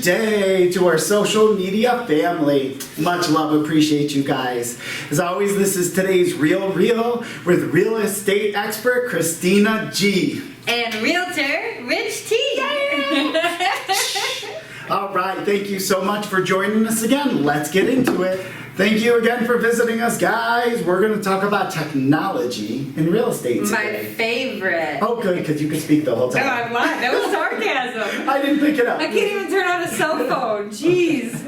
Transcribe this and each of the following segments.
Good day to our social media family. Much love, appreciate you guys. As always, this is today's Real with real estate expert Kristina G. And RealtorRichT. All right, thank you so much for joining us again. Let's get into it. Thank you again for visiting us, guys. We're going to talk about technology in real estate today. My favorite. Oh, good, because you could speak the whole time. No, I'm lying. That was sarcasm. I didn't pick it up. I can't even turn on a cell phone. Jeez.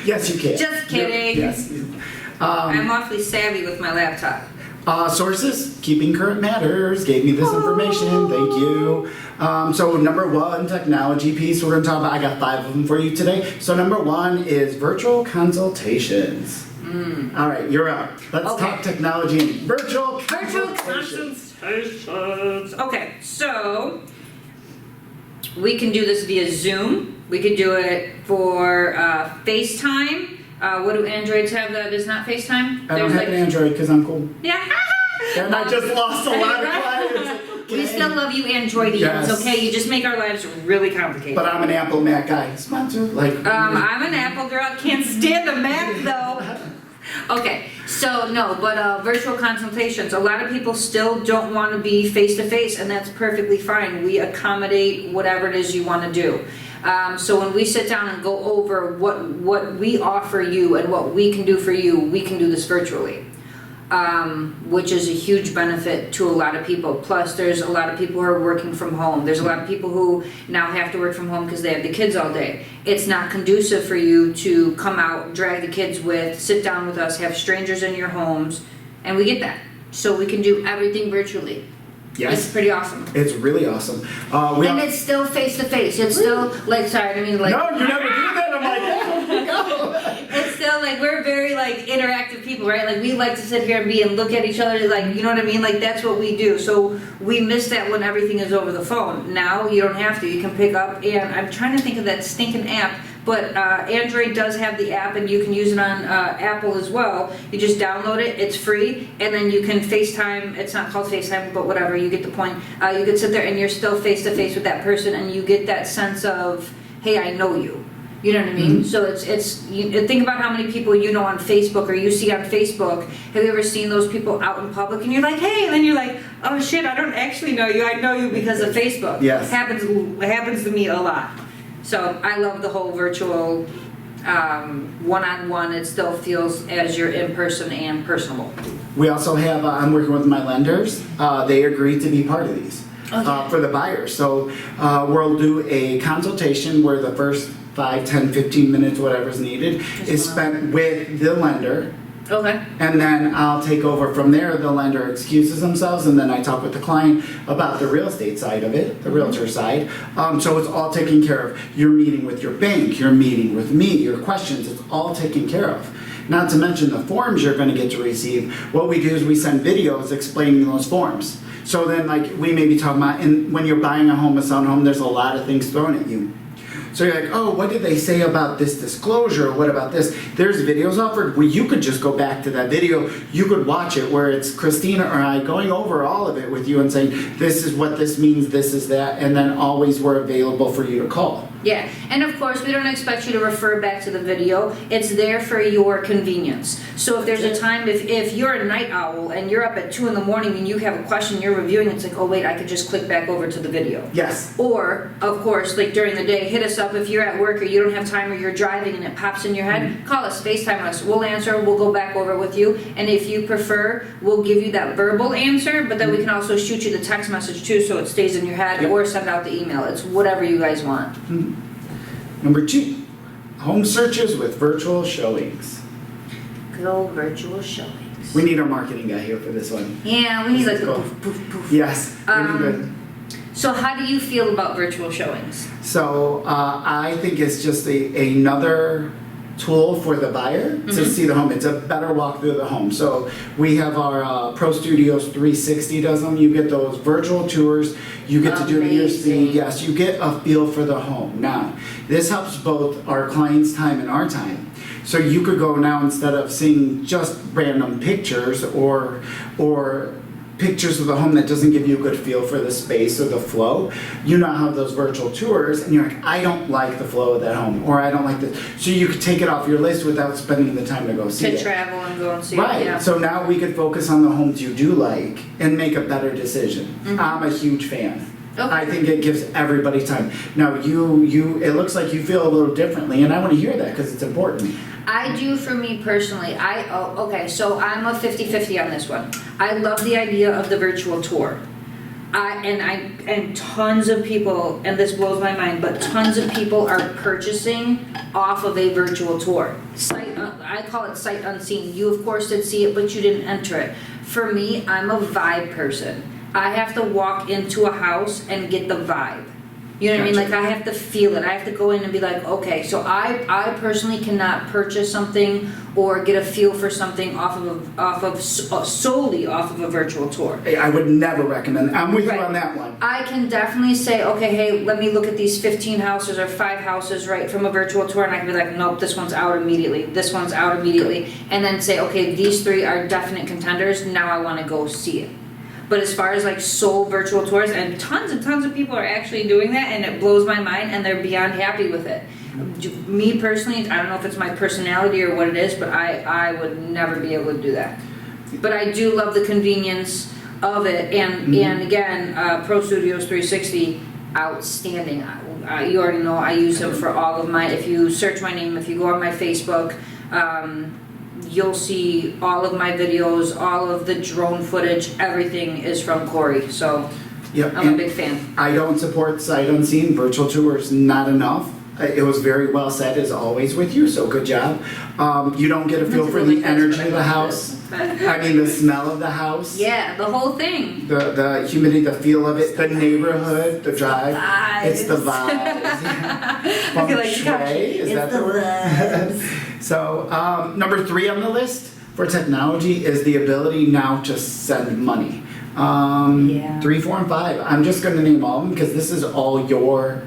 Yes, you can. Just kidding. Yes. I'm awfully savvy with my laptop. Sources, Keeping Current Matters, gave me this information. Thank you. So number one, technology piece we're going to talk about. I got 5 of them for you today. So number one is virtual consultations. All right, you're up. Let's talk technology and virtual consultations. Okay, so we can do this via Zoom. We could do it for FaceTime. What do Androids have that is not FaceTime? I don't have an Android because I'm cool. Yeah. And I just lost a lot of clients. We still love you Androidians, Yes. okay? You just make our lives really complicated. But I'm an Apple Mac guy. Sponsor, like. I'm an Apple girl. Can't stand the Mac though. Okay, so no, but virtual consultations. A lot of people still don't want to be face to face, and that's perfectly fine. We accommodate whatever it is you want to do. So when we sit down and go over what we offer you and what we can do for you, we can do this virtually. Which is a huge benefit to a lot of people. Plus, there's a lot of people who are working from home. There's a lot of people who now have to work from home because they have the kids all day. It's not conducive for you to come out, drag the kids sit down with us, have strangers in your homes, and we get that. So we can do everything virtually. Yes. It's pretty awesome. It's really awesome. And it's still face to face. It's still like, sorry, I mean like. No, you never do that. I'm like, yeah, go. It's still like we're very like interactive people, right? Like we like to sit here and look at each other, like, you know what I mean? Like that's what we do. So we miss that when everything is over the phone. Now you don't have to. You can pick up, and I'm trying to think of that stinking app. But Android does have the app, and you can use it on Apple as well. You just download it, it's free, and then you can FaceTime. It's not called FaceTime, but whatever, you get the point. You can sit there and you're still face to face with that person, and you get that sense of, hey, I know you. You know what I mean? Mm-hmm. So think about how many people you know on Facebook or you see on Facebook. Have you ever seen those people out in public and you're like, hey, and then you're like, oh shit, I don't actually know you. I know you because of Facebook. Yes. It happens to me a lot. So I love the whole virtual one-on-one. It still feels as you're in person and personable. We also have, I'm working with my lenders. They agreed to be part of these for the buyers. So we'll do a consultation where the first 5, 10, 15 minutes, whatever's needed, is spent with the lender. Okay. And then I'll take over from there. The lender excuses themselves, and then I talk with the client about the real estate side of it, the realtor side. So it's all taken care of. You're meeting with your bank, you're meeting with me, your questions, it's all taken care of. Not to mention the forms you're going to get to receive. What we do is we send videos explaining those forms. So then, like, we may be talking about, and when you're buying a home, a selling a home, there's a lot of things thrown at you. So you're like, oh, what did they say about this disclosure? What about this? There's videos offered where you could just go back to that video. You could watch it where it's Kristina or I going over all of it with you and saying, this is what this means, this is that, and then always we're available for you to call. Yeah, and of course, we don't expect you to refer back to the video. It's there for your convenience. So if there's a time, if you're a night owl and you're up at 2 in the morning and you have a question you're reviewing, it's like, oh wait, I could just click back over to the video. Yes. Or, of course, like during the day, hit us up if you're at work or you don't have time or you're driving and it pops in your head, call us, FaceTime us. We'll answer, we'll go back over with you. And if you prefer, we'll give you that verbal answer, but then we can also shoot you the text message too so it stays in your head, or send out the email. It's whatever you guys want. Number 2, home searches with virtual showings. Good old virtual showings. We need our marketing guy here for this one. Yeah, we need like a Cool. poof, poof, poof. Yes. So how do you feel about virtual showings? So I think it's just another tool for the buyer to see the home. It's a better walkthrough of the home. So we have our Pro Studios 360 does them. You get those virtual tours. You get to do it at your speed. Yes, you get a feel for the home. Now, this helps both our clients' time and our time. So you could go now, instead of seeing just random pictures or pictures of the home that doesn't give you a good feel for the space or the flow. You now have those virtual tours and you're like, I don't like the flow of that home, or I don't like this. So you could take it off your list without spending the time to go see To it. travel and go and see it, Right, yeah. so now we could focus on the homes you do like and make a better decision. I'm a huge fan. Okay. I think it gives everybody time. Now it looks like you feel a little differently, and I want to hear that because it's important. I do, for me personally. Okay, so I'm a 50-50 on this one. I love the idea of the virtual tour. And tons of people, and this blows my mind, but tons of people are purchasing off of a virtual tour. I call it sight unseen. You of course did see it, but you didn't enter it. For me, I'm a vibe person. I have to walk into a house and get the vibe. You know what I mean? Gotcha. Like I have to feel it. I have to go in and be like, okay, so I personally cannot purchase something or get a feel for something solely off of a virtual tour. I would never recommend. I'm with Right. you on that one. I can definitely say, okay, hey, let me look at these 15 houses or 5 houses right from a virtual tour, and I can be like, nope, this one's out immediately. This one's out immediately, and then say, okay, these 3 are definite contenders. Now I want to go see it. But as far as like sole virtual tours, and tons of people are actually doing that, and it blows my mind, and they're beyond happy with it. Me personally, I don't know if it's my personality or what it is, but I would never be able to do that. But I do love the convenience of it, and again, Pro Studios 360, outstanding. You already know I use them for all of my. If you search my name, if you go on my Facebook. You'll see all of my videos, all of the drone footage, everything is from Corey, so Yep. I'm a and big fan. I don't support sight unseen. Virtual tours, not enough. It was very well said, as always, with you, so good job. You don't get a feel for the energy of the house. I mean, the smell of the house. Yeah, the whole thing. The humidity, the feel of it, the neighborhood, the drive. It's the vibes. I feel like Shui, is that the word? So, number 3 on the list for technology is the ability now to send money. 3, 4, and 5. I'm just going to name all of them because this is all your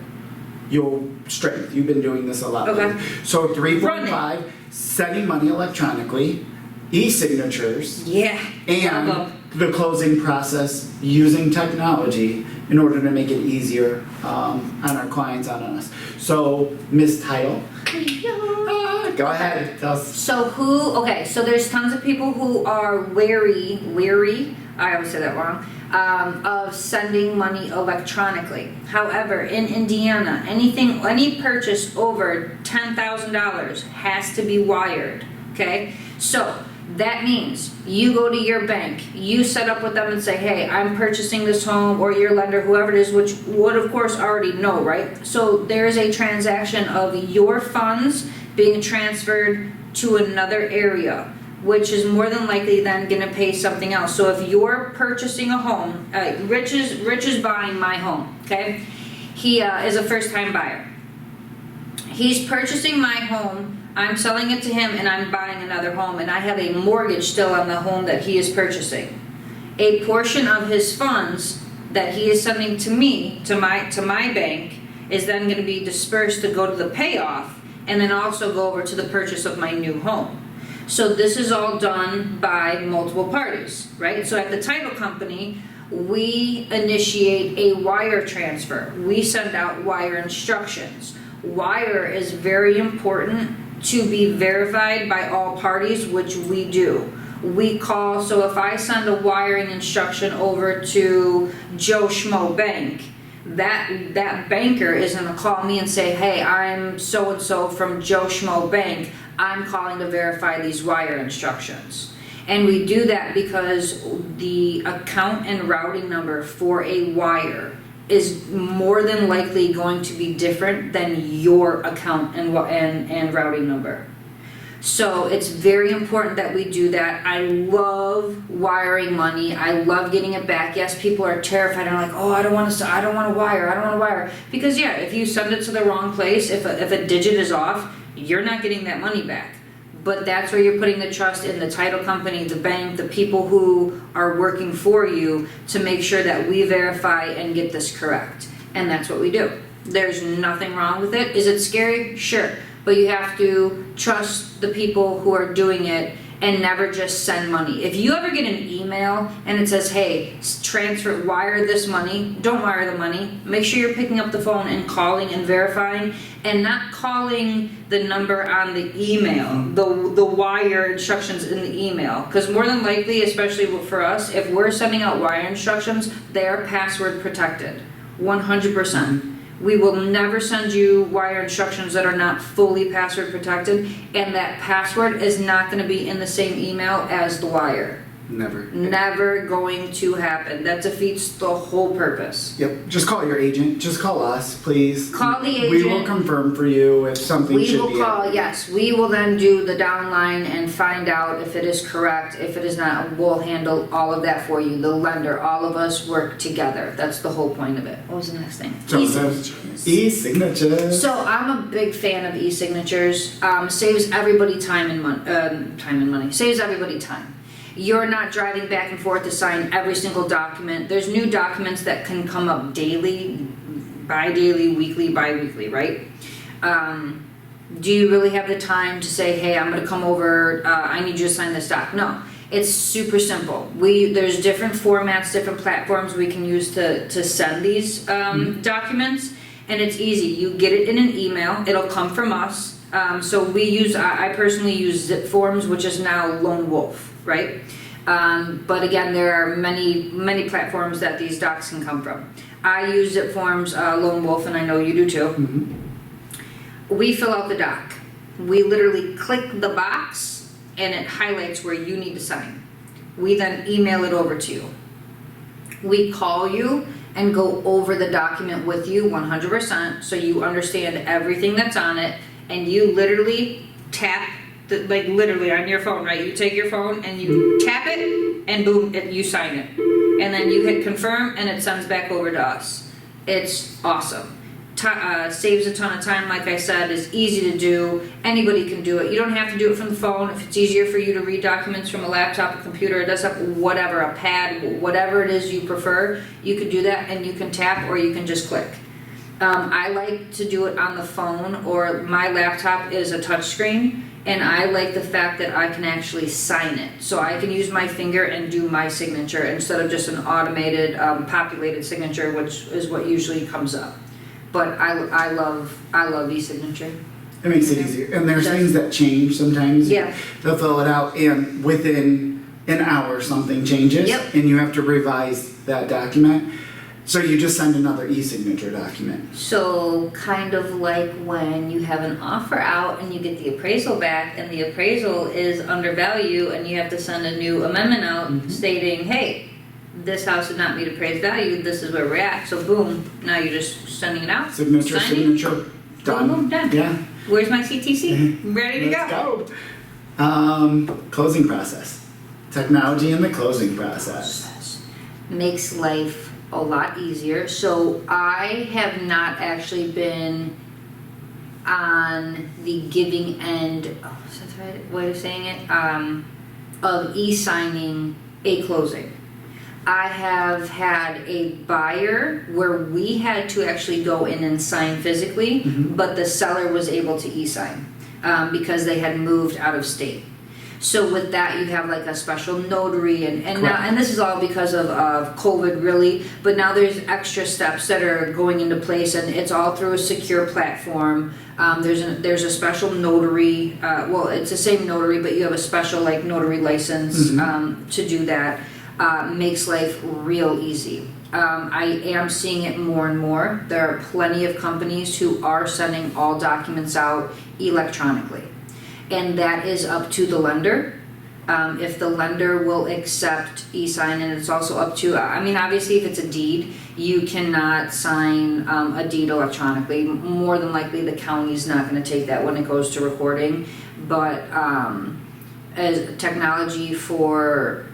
strength. You've been doing this a lot. Okay. So 3, 4, and Run it. 5, sending money electronically, e-signatures, Yeah. and love 'em. the closing process using technology in order to make it easier on our clients, on us. So, Miss Title, go ahead, tell us. So there's tons of people who are wary, I always say that wrong, of sending money electronically. However, in Indiana, any purchase over $10,000 has to be wired, okay? So that means you go to your bank, you set up with them and say, hey, I'm purchasing this home, or your lender, whoever it is, which would of course already know, right? So there is a transaction of your funds being transferred to another area, which is more than likely then gonna pay something else. So if you're purchasing a home, Rich is buying my home, okay? He is a first-time buyer. He's purchasing my home, I'm selling it to him, and I'm buying another home, and I have a mortgage still on the home that he is purchasing. A portion of his funds that he is sending to me, to my bank, is then gonna be dispersed to go to the payoff, and then also go over to the purchase of my new home. So this is all done by multiple parties, right? So at the title company, we initiate a wire transfer. We send out wire instructions. Wire is very important to be verified by all parties, which we do. We call, so if I send a wiring instruction over to Joe Schmo Bank, that banker is gonna call me and say, hey, I'm so-and-so from Joe Schmo Bank, I'm calling to verify these wire instructions. And we do that because the account and routing number for a wire is more than likely going to be different than your account and routing number. So it's very important that we do that. I love wiring money. I love getting it back. Yes, people are terrified and are like, oh, I don't want to wire. Because yeah, if you send it to the wrong place, if a digit is off, you're not getting that money back. But that's where you're putting the trust in the title company, the bank, the people who are working for you to make sure that we verify and get this correct. And that's what we do. There's nothing wrong with it. Is it scary? Sure. But you have to trust the people who are doing it and never just send money. If you ever get an email and it says, hey, wire this money, don't wire the money. Make sure you're picking up the phone and calling and verifying, and not calling the number on the email, the wire instructions in the email. Because more than likely, especially for us, if we're sending out wire instructions, they are password protected, 100%. We will never send you wire instructions that are not fully password protected, and that password is not going to be in the same email as the wire. Never going to happen. That defeats the whole purpose. Yep. Just call your agent. Just call us, please. Call the agent. We will confirm for you if something should be. We will call, yes. We will then do the downline and find out if it is correct. If it is not, we'll handle all of that for you. The lender, all of us work together. That's the whole point of it. What was the next thing? So e-signatures. So I'm a big fan of e-signatures. Saves everybody time and money. Saves everybody time. You're not driving back and forth to sign every single document. There's new documents that can come up daily, bi-daily, weekly, bi-weekly, right? Do you really have the time to say, hey, I'm gonna come over, I need you to sign this doc? No, it's super simple. There's different formats, different platforms we can use to send these documents, and it's easy. You get it in an email, it'll come from us. So I personally use Zip Forms, which is now Lone Wolf, right? But again, there are many platforms that these docs can come from. I use Zip Forms, Lone Wolf, and I know you do too. Mm-hmm. We fill out the doc. We literally click the box and it highlights where you need to sign. We then email it over to you. We call you and go over the document with you 100%, so you understand everything that's on it. And you literally tap, like literally on your phone, right? You take your phone and you tap it, and boom, you sign it. And then you hit confirm, and it sends back over to us. It's awesome. Saves a ton of time, like I said, is easy to do. Anybody can do it. You don't have to do it from the phone. If it's easier for you to read documents from a laptop, a computer, a desktop, whatever, a pad, whatever it is you prefer, you can do that, and you can tap or you can just click. I like to do it on the phone, or my laptop is a touch screen, and I like the fact that I can actually sign it. So I can use my finger and do my signature instead of just an automated, populated signature, which is what usually comes up. But I love e-signature. It makes it easier. And there's things that change sometimes. Yeah. They'll fill it out, and within an hour something changes. Yep. And you have to revise that document. So you just send another e-signature document. So kind of like when you have an offer out and you get the appraisal back, and the appraisal is undervalued, and you have to send a new amendment out stating, hey, this house did not meet appraised value, this is where we're at. So boom, now you're just sending it out. Signature, signing, signature, done. Boom, done. Yeah. Where's my CTC? Ready to Let's go. Closing process. Technology in the closing process. Makes life a lot easier. So I have not actually been on the giving end, is that the right way of saying it, of e-signing a closing. I have had a buyer where we had to actually go in and sign physically, but the seller was able to e-sign because they had moved out of state. So with that, you have like a special notary, and now, and this is all because of COVID, really. But now there's extra steps that are going into place, and it's all through a secure platform. There's a special notary. Well, it's the same notary, but you have a special like notary license to do that. Makes life real easy. I am seeing it more and more. There are plenty of companies who are sending all documents out electronically. And that is up to the lender. If the lender will accept e-sign, and it's also up to, I mean, obviously if it's a deed, you cannot sign a deed electronically. More than likely the county's not gonna take that when it goes to recording. But as technology for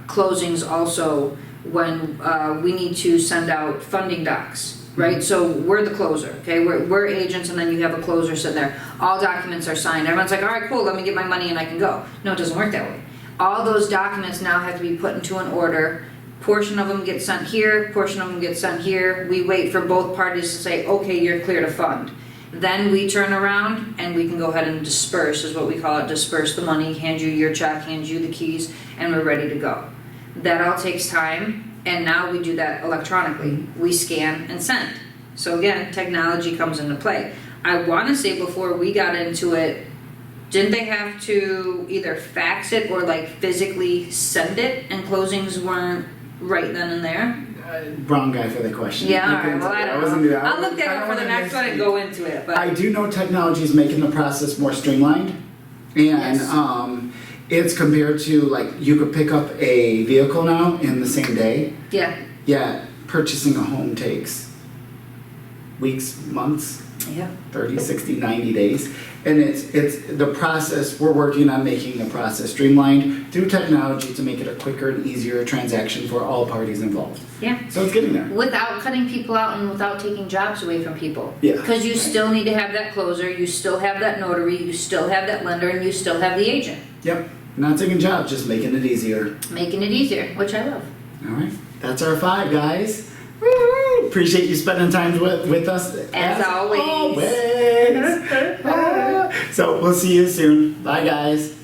closings also, when we need to send out funding docs. Right, so we're the closer, okay? We're agents, and then you have a closer sitting there. All documents are signed. Everyone's like, all right, cool, let me get my money and I can go. No, it doesn't work that way. All those documents now have to be put into an order. Portion of them get sent here, portion of them get sent here. We wait for both parties to say, okay, you're clear to fund. Then we turn around and we can go ahead and disperse, is what we call it, disperse the money, hand you your check, hand you the keys, and we're ready to go. That all takes time, and now we do that electronically. We scan and send. So again, technology comes into play. I wanna say before we got into it, didn't they have to either fax it or like physically send it, and closings weren't right then and there? Wrong guy for the question. Yeah, alright, well, I don't wasn't know. do that. I'll look that I up don't for the wanna next one and go into it, but. I do know technology is making the process more streamlined, and Yes. it's compared to like you could pick up a vehicle now in the same day. Yeah, Yeah, purchasing a home takes weeks, months, yeah. 30, 60, 90 days. And it's the process, we're working on making the process streamlined through technology to make it a quicker and easier transaction for all parties involved. Yeah. So it's getting there. Without cutting people out and without taking jobs away from people. Yeah. Because you still need to have that closer, you still have that notary, you still have that lender, and you still have the agent. Yep, not taking jobs, just making it easier. Making it easier, which I love. All right, that's our 5, guys. Woo! Appreciate you spending time with us. As always. So we'll see you soon. Bye, guys.